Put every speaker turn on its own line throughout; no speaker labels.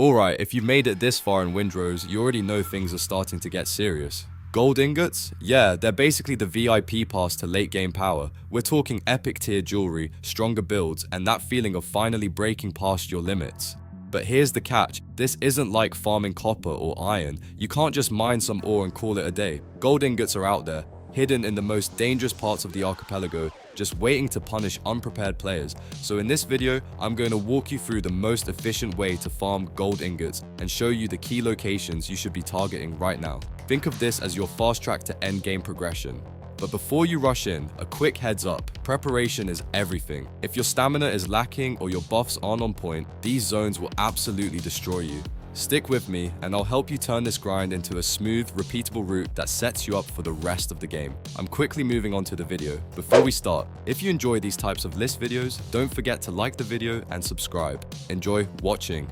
Alright, if you've made it this far in Windrose, you already know things are starting to get serious. Gold ingots? Yeah, they're basically the VIP pass to late game power. We're talking epic tier jewelry, stronger builds, and that feeling of finally breaking past your limits. But here's the catch, this isn't like farming copper or iron. You can't just mine some ore and call it a day. Gold ingots are out there, hidden in the most dangerous parts of the archipelago, just waiting to punish unprepared players. So in this video, I'm going to walk you through the most efficient way to farm gold ingots and show you the key locations you should be targeting right now. Think of this as your fast track to end game progression. But before you rush in, a quick heads up, preparation is everything. If your stamina is lacking or your buffs aren't on point, these zones will absolutely destroy you. Stick with me and I'll help you turn this grind into a smooth, repeatable route that sets you up for the rest of the game. I'm quickly moving on to the video. Before we start, if you enjoy these types of list videos, don't forget to like the video and subscribe. Enjoy watching.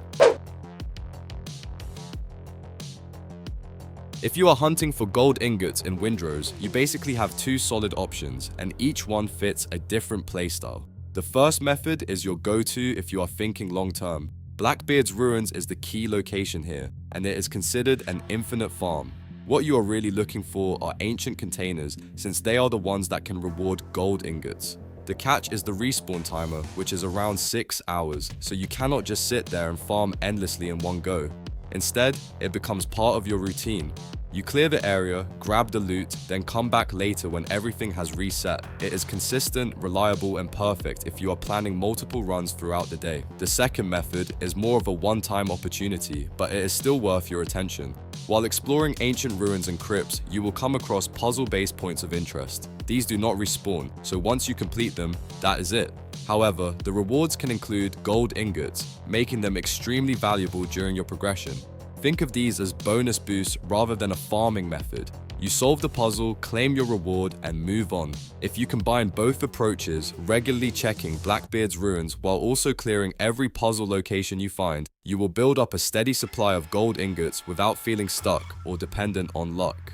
If you are hunting for gold ingots in Windrose, you basically have two solid options, and each one fits a different playstyle. The first method is your go-to if you are thinking long-term. Blackbeard's Ruins is the key location here, and it is considered an infinite farm. What you are really looking for are ancient containers, since they are the ones that can reward gold ingots. The catch is the respawn timer, which is around 6 hours, so you cannot just sit there and farm endlessly in one go. Instead, it becomes part of your routine. You clear the area, grab the loot, then come back later when everything has reset. It is consistent, reliable, and perfect if you are planning multiple runs throughout the day. The second method is more of a one-time opportunity, but it is still worth your attention. While exploring ancient ruins and crypts, you will come across puzzle-based points of interest. These do not respawn, so once you complete them, that is it. However, the rewards can include gold ingots, making them extremely valuable during your progression. Think of these as bonus boosts rather than a farming method. You solve the puzzle, claim your reward, and move on. If you combine both approaches, regularly checking Blackbeard's Ruins while also clearing every puzzle location you find, you will build up a steady supply of gold ingots without feeling stuck or dependent on luck.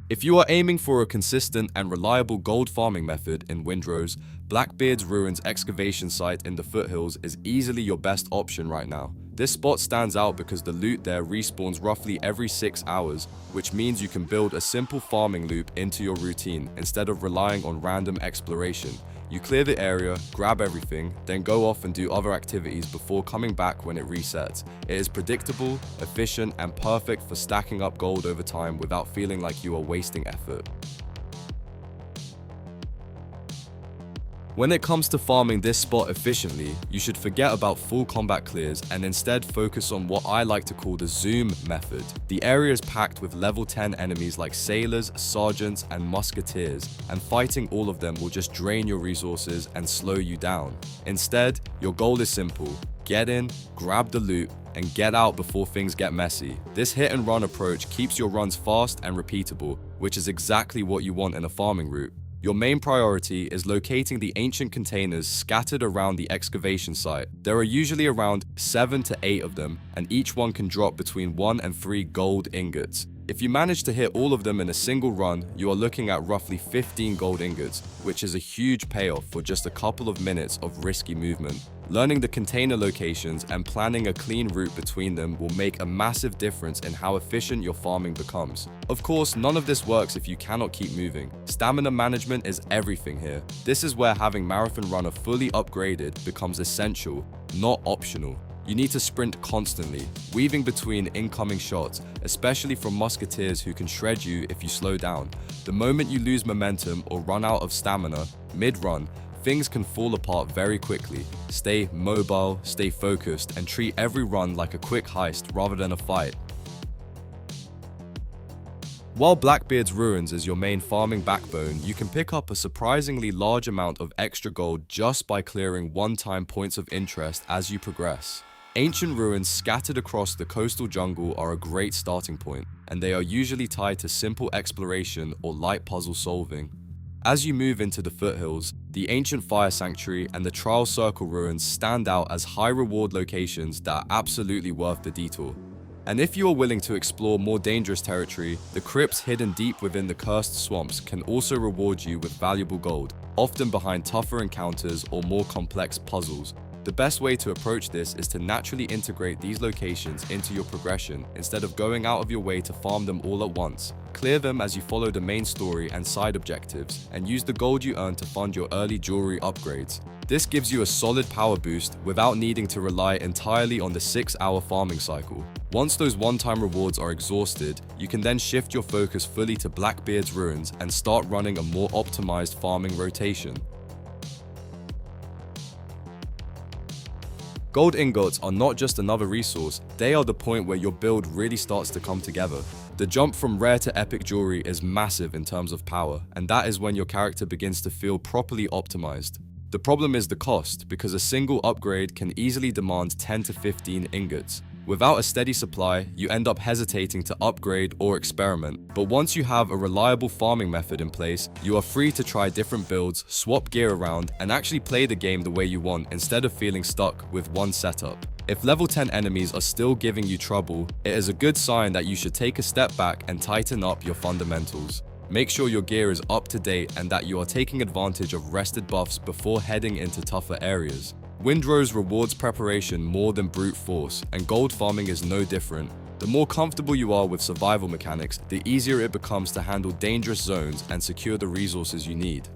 If you are aiming for a consistent and reliable gold farming method in Windrose, Blackbeard's Ruins excavation site in the foothills is easily your best option right now. This spot stands out because the loot there respawns roughly every 6 hours, which means you can build a simple farming loop into your routine instead of relying on random exploration. You clear the area, grab everything, then go off and do other activities before coming back when it resets. It is predictable, efficient, and perfect for stacking up gold over time without feeling like you are wasting effort. When it comes to farming this spot efficiently, you should forget about full combat clears and instead focus on what I like to call the zoom method. The area is packed with level 10 enemies like sailors, sergeants, and musketeers, and fighting all of them will just drain your resources and slow you down. Instead, your goal is simple. Get in, grab the loot, and get out before things get messy. This hit and run approach keeps your runs fast and repeatable, which is exactly what you want in a farming route. Your main priority is locating the ancient containers scattered around the excavation site. There are usually around 7 to 8 of them, and each one can drop between 1 and 3 gold ingots. If you manage to hit all of them in a single run, you are looking at roughly 15 gold ingots, which is a huge payoff for just a couple of minutes of risky movement. Learning the container locations and planning a clean route between them will make a massive difference in how efficient your farming becomes. Of course, none of this works if you cannot keep moving. Stamina management is everything here. This is where having Marathon Runner fully upgraded becomes essential, not optional. You need to sprint constantly, weaving between incoming shots, especially from musketeers who can shred you if you slow down. The moment you lose momentum or run out of stamina mid-run, things can fall apart very quickly. Stay mobile, stay focused, and treat every run like a quick heist rather than a fight. While Blackbeard's Ruins is your main farming backbone, you can pick up a surprisingly large amount of extra gold just by clearing one-time points of interest as you progress. Ancient ruins scattered across the coastal jungle are a great starting point, and they are usually tied to simple exploration or light puzzle solving. As you move into the foothills, the ancient fire sanctuary and the trial circle ruins stand out as high reward locations that are absolutely worth the detour. And if you are willing to explore more dangerous territory, the crypts hidden deep within the cursed swamps can also reward you with valuable gold, often behind tougher encounters or more complex puzzles. The best way to approach this is to naturally integrate these locations into your progression instead of going out of your way to farm them all at once. Clear them as you follow the main story and side objectives, and use the gold you earn to fund your early jewelry upgrades. This gives you a solid power boost without needing to rely entirely on the 6-hour farming cycle. Once those one-time rewards are exhausted, you can then shift your focus fully to Blackbeard's ruins and start running a more optimized farming rotation. Gold ingots are not just another resource, they are the point where your build really starts to come together. The jump from rare to epic jewelry is massive in terms of power, and that is when your character begins to feel properly optimized. The problem is the cost, because a single upgrade can easily demand 10 to 15 ingots. Without a steady supply, you end up hesitating to upgrade or experiment. But once you have a reliable farming method in place, you are free to try different builds, swap gear around, and actually play the game the way you want instead of feeling stuck with one setup. If level 10 enemies are still giving you trouble, it is a good sign that you should take a step back and tighten up your fundamentals. Make sure your gear is up to date and that you are taking advantage of rested buffs before heading into tougher areas. Windrose rewards preparation more than brute force, and gold farming is no different. The more comfortable you are with survival mechanics, the easier it becomes to handle dangerous zones and secure the resources you need.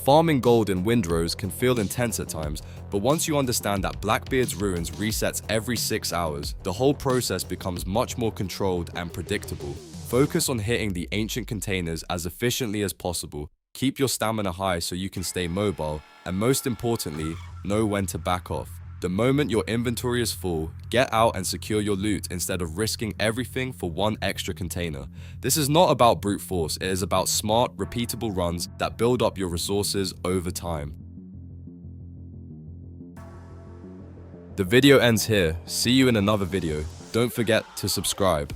Farming gold in Windrose can feel intense at times, but once you understand that Blackbeard's ruins resets every 6 hours, the whole process becomes much more controlled and predictable. Focus on hitting the ancient containers as efficiently as possible, keep your stamina high so you can stay mobile, and most importantly, know when to back off. The moment your inventory is full, get out and secure your loot instead of risking everything for one extra container. This is not about brute force, it is about smart, repeatable runs that build up your resources over time. The video ends here. See you in another video. Don't forget to subscribe.